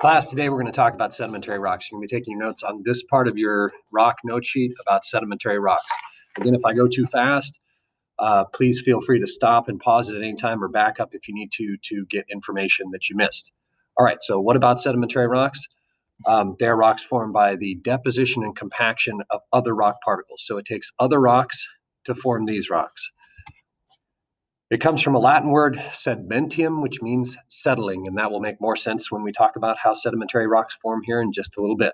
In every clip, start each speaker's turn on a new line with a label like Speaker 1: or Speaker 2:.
Speaker 1: Class, today we're going to talk about sedimentary rocks. You're going to be taking notes on this part of your rock note sheet about sedimentary rocks. Again, if I go too fast, please feel free to stop and pause it at any time or back up if you need to get information that you missed. All right, so what about sedimentary rocks? They're rocks formed by the deposition and compaction of other rock particles. So it takes other rocks to form these rocks. It comes from a Latin word, sedimentium, which means settling, and that will make more sense when we talk about how sedimentary rocks form here in just a little bit.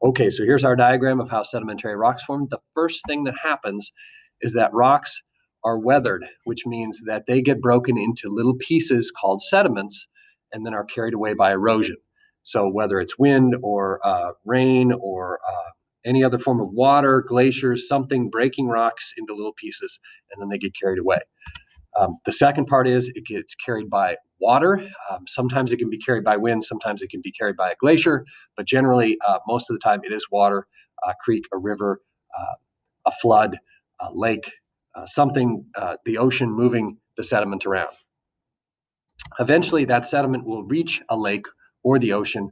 Speaker 1: Okay, so here's our diagram of how sedimentary rocks form. The first thing that happens is that rocks are weathered, which means that they get broken into little pieces called sediments and then are carried away by erosion. So whether it's wind or rain or any other form of water, glaciers, something breaking rocks into little pieces, and then they get carried away. The second part is it gets carried by water. Sometimes it can be carried by wind, sometimes it can be carried by a glacier, but generally, most of the time it is water, a creek, a river, a flood, a lake, something, the ocean moving the sediment around. Eventually, that sediment will reach a lake or the ocean.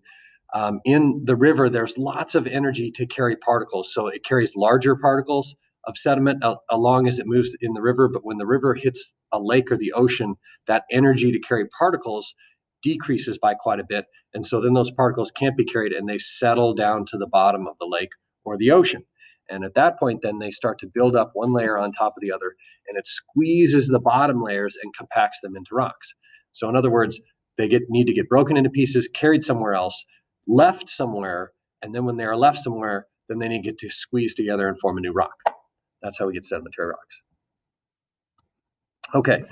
Speaker 1: In the river, there's lots of energy to carry particles, so it carries larger particles of sediment along as it moves in the river, but when the river hits a lake or the ocean, that energy to carry particles decreases by quite a bit, and so then those particles can't be carried and they settle down to the bottom of the lake or the ocean. And at that point, then they start to build up one layer on top of the other, and it squeezes the bottom layers and compacts them into rocks. So in other words, they need to get broken into pieces, carried somewhere else, left somewhere, and then when they are left somewhere, then they need to get to squeeze together and form a new rock. That's how we get sedimentary rocks. Okay,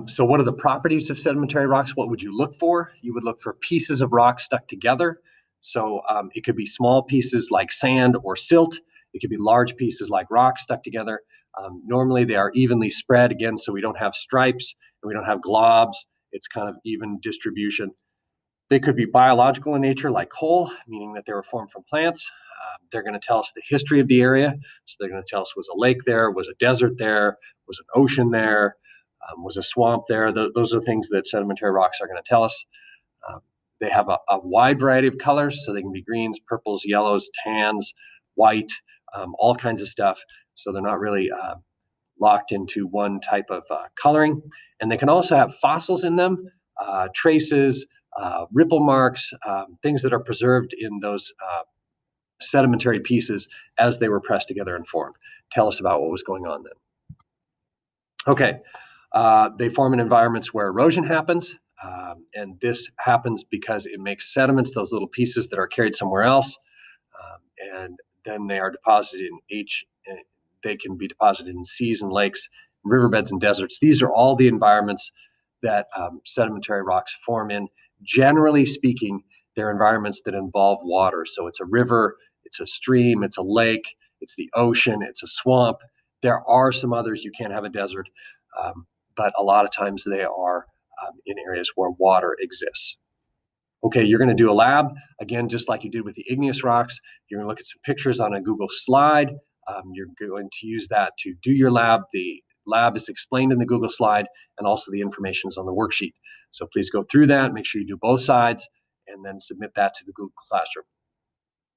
Speaker 1: so what are the properties of sedimentary rocks? What would you look for? You would look for pieces of rock stuck together. So it could be small pieces like sand or silt. It could be large pieces like rock stuck together. Normally they are evenly spread, again, so we don't have stripes and we don't have globs. It's kind of even distribution. They could be biological in nature, like coal, meaning that they were formed from plants. They're going to tell us the history of the area. So they're going to tell us, was a lake there, was a desert there, was an ocean there, was a swamp there. Those are things that sedimentary rocks are going to tell us. They have a wide variety of colors, so they can be greens, purples, yellows, tans, white, all kinds of stuff. So they're not really locked into one type of coloring. And they can also have fossils in them, traces, ripple marks, things that are preserved in those sedimentary pieces as they were pressed together and formed. Tell us about what was going on then. Okay, they form in environments where erosion happens, and this happens because it makes sediments, those little pieces that are carried somewhere else, and then they are deposited they can be deposited in seas and lakes, riverbeds and deserts. These are all the environments that sedimentary rocks form in. Generally speaking, they're environments that involve water. So it's a river, it's a stream, it's a lake, it's the ocean, it's a swamp. There are some others. You can't have a desert, but a lot of times they are in areas where water exists. Okay, you're going to do a lab, again, just like you did with the igneous rocks. You're going to look at some pictures on a Google slide. You're going to use that to do your lab. The lab is explained in the Google slide, and also the information is on the worksheet. So please go through that, make sure you do both sides, and then submit that to the Google Classroom.